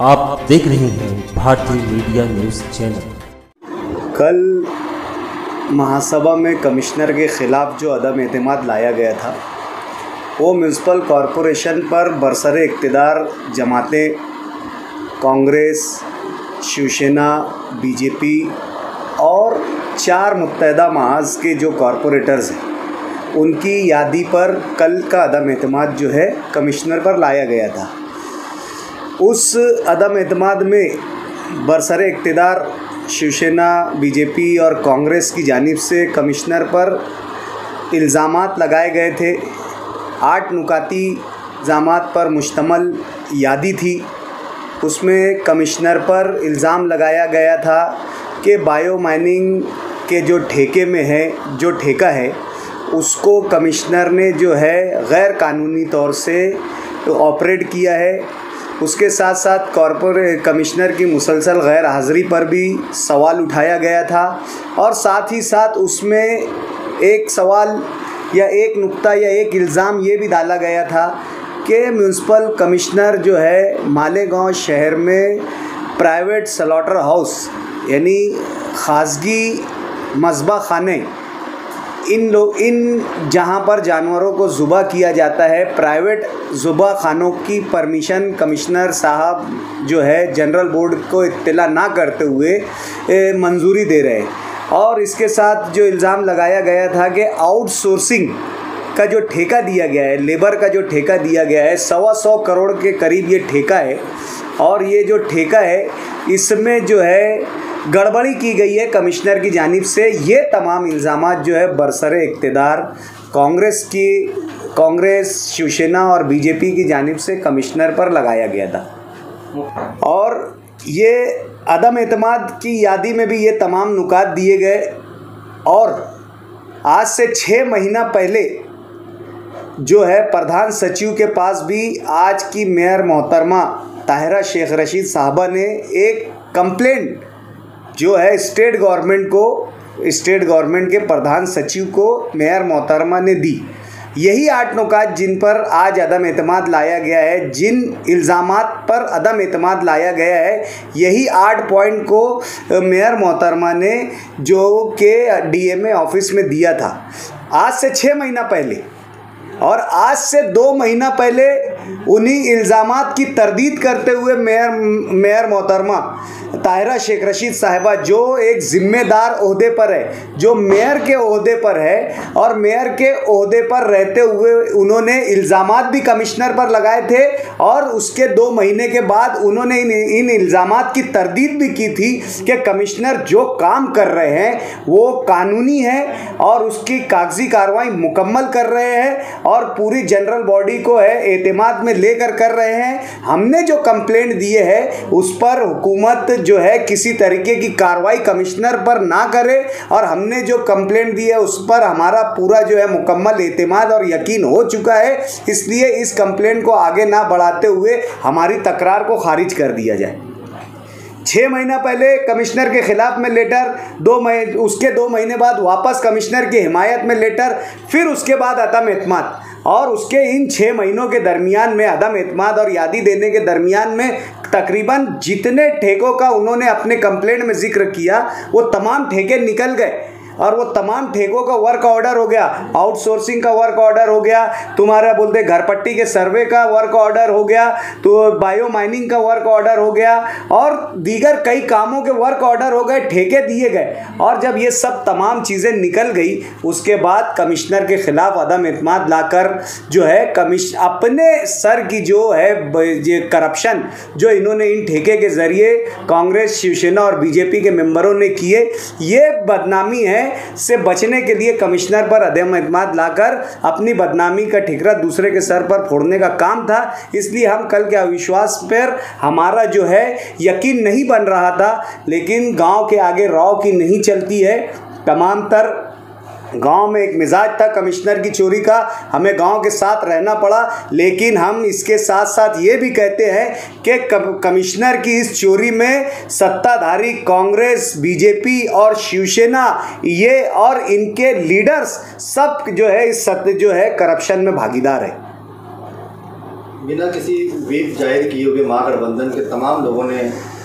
आप देख रहे हैं भारतीय मीडिया न्यूज़ चैनल। कल महासभा में कमिश्नर के ख़िलाफ़ जो अदम एतमाद लाया गया था वो म्यूनसिपल कॉरपोरेशन पर बरसरे इक़्तिदार जमातें कांग्रेस, शिवसेना, बीजेपी और 4 मुत्तहदा महाज़ के जो कॉरपोरेटर्स हैं उनकी यादी पर कल का अदम एतमाद जो है कमिश्नर पर लाया गया था। उस अदम एतमाद में बरसरे इक़्तिदार शिवसेना, बीजेपी और कांग्रेस की जानिब से कमिश्नर पर इल्ज़ामात लगाए गए थे। 8 नुकाती इल्ज़ामात पर मुश्तमल यादी थी। उसमें कमिश्नर पर इल्ज़ाम लगाया गया था कि बायो माइनिंग के जो ठेके में है, जो ठेका है उसको कमिश्नर ने जो है गैर कानूनी तौर से ऑपरेट किया है। उसके साथ साथ कमिश्नर की मुसलसल गैर हाज़िरी पर भी सवाल उठाया गया था और साथ ही साथ उसमें एक सवाल या एक नुक्ता या एक इल्ज़ाम ये भी डाला गया था कि म्यूनसिपल कमिश्नर जो है मालेगांव शहर में प्राइवेट स्लॉटर हाउस यानी ख़ासगी मज़बा खाने इन जहां पर जानवरों को ज़ुबा किया जाता है, प्राइवेट ज़ुबा खानों की परमिशन कमिश्नर साहब जो है जनरल बोर्ड को इत्तला ना करते हुए मंजूरी दे रहे हैं। और इसके साथ जो इल्ज़ाम लगाया गया था कि आउटसोर्सिंग का जो ठेका दिया गया है, लेबर का जो ठेका दिया गया है, 125 करोड़ के करीब ये ठेका है और ये जो ठेका है इसमें जो है गड़बड़ी की गई है कमिश्नर की जानिब से। ये तमाम इल्ज़ामात जो है बरसरे इक़्तिदार कांग्रेस, शिवसेना और बीजेपी की जानिब से कमिश्नर पर लगाया गया था और ये अदम एतमाद की यादी में भी ये तमाम नुकात दिए गए। और आज से 6 महीना पहले जो है प्रधान सचिव के पास भी आज की मेयर मोहतरमा ताहिरा शेख रशीद साहबा ने एक कंप्लेंट जो है स्टेट गवर्नमेंट के प्रधान सचिव को मेयर मोहतरमा ने दी। यही 8 नुकात जिन पर आज अदम एतमाद लाया गया है, जिन इल्ज़ामात पर अदम एतमाद लाया गया है, यही 8 पॉइंट को मेयर मोहतरमा ने जो के डीएमए ऑफिस में दिया था आज से 6 महीना पहले। और आज से 2 महीना पहले उन्हीं इल्ज़ामात की तरदीद करते हुए मेयर मोहतरमा ताहिरा शेख रशीद साहिबा जो एक ज़िम्मेदार ओहदे पर है, जो मेयर के ओहदे पर है और मेयर के ओहदे पर रहते हुए उन्होंने इल्ज़ामात भी कमिश्नर पर लगाए थे और उसके 2 महीने के बाद उन्होंने इन इल्ज़ामात की तरदीद भी की थी कि कमिश्नर जो काम कर रहे हैं वो कानूनी है और उसकी कागजी कार्रवाई मुकम्मल कर रहे हैं और पूरी जनरल बॉडी को है एतमाद में लेकर कर रहे हैं। हमने जो कंप्लेंट दिए है उस पर हुकूमत जो है किसी तरीके की कार्रवाई कमिश्नर पर ना करे और हमने जो कंप्लेंट दी है उस पर हमारा पूरा जो है मुकम्मल एतमाद और यकीन हो चुका है। इसलिए इस कंप्लेंट को आगे ना बढ़ाते हुए हमारी तकरार को खारिज कर दिया जाए। 6 महीना पहले कमिश्नर के ख़िलाफ़ में लेटर, उसके 2 महीने बाद वापस कमिश्नर की हिमायत में लेटर, फिर उसके बाद अदम एतमाद और उसके इन 6 महीनों के दरमियान में अदम एतमाद और यादी देने के दरमियान में तकरीबन जितने ठेकों का उन्होंने अपने कंप्लेंट में जिक्र किया वो तमाम ठेके निकल गए और वो तमाम ठेकों का वर्क ऑर्डर हो गया, आउटसोर्सिंग का वर्क ऑर्डर हो गया, तुम्हारा बोलते घर पट्टी के सर्वे का वर्क ऑर्डर हो गया, तो बायो माइनिंग का वर्क ऑर्डर हो गया और दीगर कई कामों के वर्क ऑर्डर हो गए, ठेके दिए गए। और जब ये सब तमाम चीज़ें निकल गई उसके बाद कमिश्नर के ख़िलाफ़ अदम एतमाद लाकर जो है अपने सर की जो है ये करप्शन जो इन्होंने इन ठेके के ज़रिए कांग्रेस, शिवसेना और बीजेपी के मेंबरों ने किए, ये बदनामी है से बचने के लिए कमिश्नर पर अदम एतमाद लाकर अपनी बदनामी का ठिकरा दूसरे के सर पर फोड़ने का काम था। इसलिए हम कल के अविश्वास पर हमारा जो है यकीन नहीं बन रहा था, लेकिन गांव के आगे राव की नहीं चलती है। तमाम तर गांव में एक मिजाज था कमिश्नर की चोरी का, हमें गांव के साथ रहना पड़ा, लेकिन हम इसके साथ साथ ये भी कहते हैं कि कमिश्नर की इस चोरी में सत्ताधारी कांग्रेस, बीजेपी और शिवसेना ये और इनके लीडर्स सब जो है इस सत्य जो है करप्शन में भागीदार है। बिना किसी व्हीप जाहिर किए हुए महागठबंधन के तमाम लोगों ने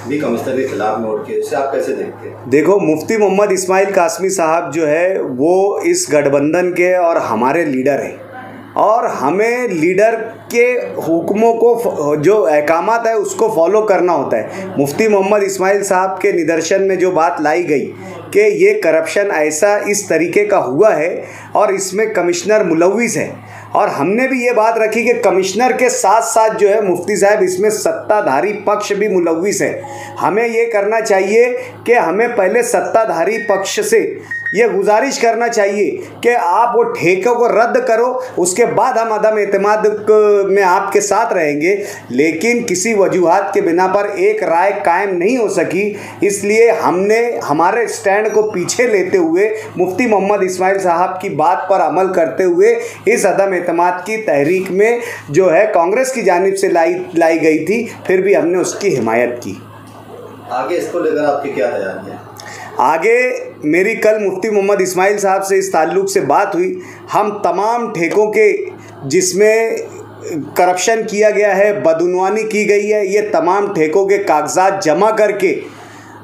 भी कमिश्नर के खिलाफ में वोट किया, इसे आप कैसे देखते हैं? देखो, मुफ्ती मोहम्मद इस्माइल कासमी साहब जो है वो इस गठबंधन के और हमारे लीडर हैं, और हमें लीडर के हुक्मों को, जो अहकामात है उसको फॉलो करना होता है। मुफ्ती मोहम्मद इस्माइल साहब के निदर्शन में जो बात लाई गई कि ये करप्शन ऐसा इस तरीके का हुआ है और इसमें कमिश्नर मुलव्विस है, और हमने भी ये बात रखी कि कमिश्नर के साथ साथ जो है मुफ्ती साहब इसमें सत्ताधारी पक्ष भी मुलव्विस है। हमें ये करना चाहिए कि हमें पहले सत्ताधारी पक्ष से ये गुजारिश करना चाहिए कि आप वो ठेकों को रद्द करो, उसके बाद हम अदम एतमाद में आपके साथ रहेंगे। लेकिन किसी वजूहात के बिना पर एक राय कायम नहीं हो सकी, इसलिए हमने हमारे स्टैंड को पीछे लेते हुए मुफ्ती मोहम्मद इस्माइल साहब की बात पर अमल करते हुए इस अदम एतमाद की तहरीक में जो है कांग्रेस की जानिब से लाई गई थी, फिर भी हमने उसकी हिमायत की। आगे इसको लेकर आपकी क्या तैयारी है? आगे मेरी कल मुफ्ती मोहम्मद इस्माइल साहब से इस ताल्लुक़ से बात हुई। हम तमाम ठेकों के जिसमें करप्शन किया गया है, बदउनवानी की गई है, ये तमाम ठेकों के कागजात जमा करके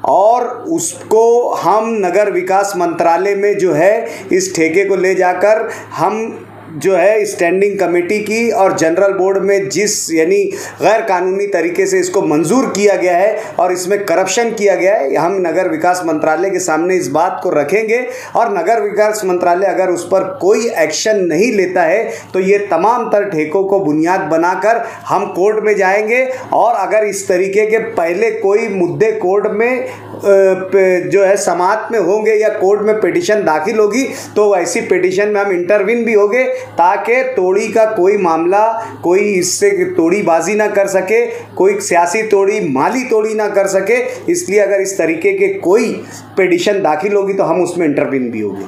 और उसको हम नगर विकास मंत्रालय में जो है इस ठेके को ले जाकर हम जो है स्टैंडिंग कमेटी की और जनरल बोर्ड में जिस यानी गैर कानूनी तरीके से इसको मंजूर किया गया है और इसमें करप्शन किया गया है, हम नगर विकास मंत्रालय के सामने इस बात को रखेंगे। और नगर विकास मंत्रालय अगर उस पर कोई एक्शन नहीं लेता है तो ये तमाम तर ठेकों को बुनियाद बनाकर हम कोर्ट में जाएंगे, और अगर इस तरीके के पहले कोई मुद्दे कोर्ट में जो है समाअत में होंगे या कोर्ट में पिटीशन दाखिल होगी तो ऐसी पिटीशन में हम इंटरवीन भी होंगे, ताकि तोड़ी का कोई मामला कोई इससे तोड़ीबाजी ना कर सके, कोई सियासी तोड़ी माली तोड़ी ना कर सके। इसलिए अगर इस तरीके के कोई पिटीशन दाखिल होगी तो हम उसमें इंटरवीन भी होंगे।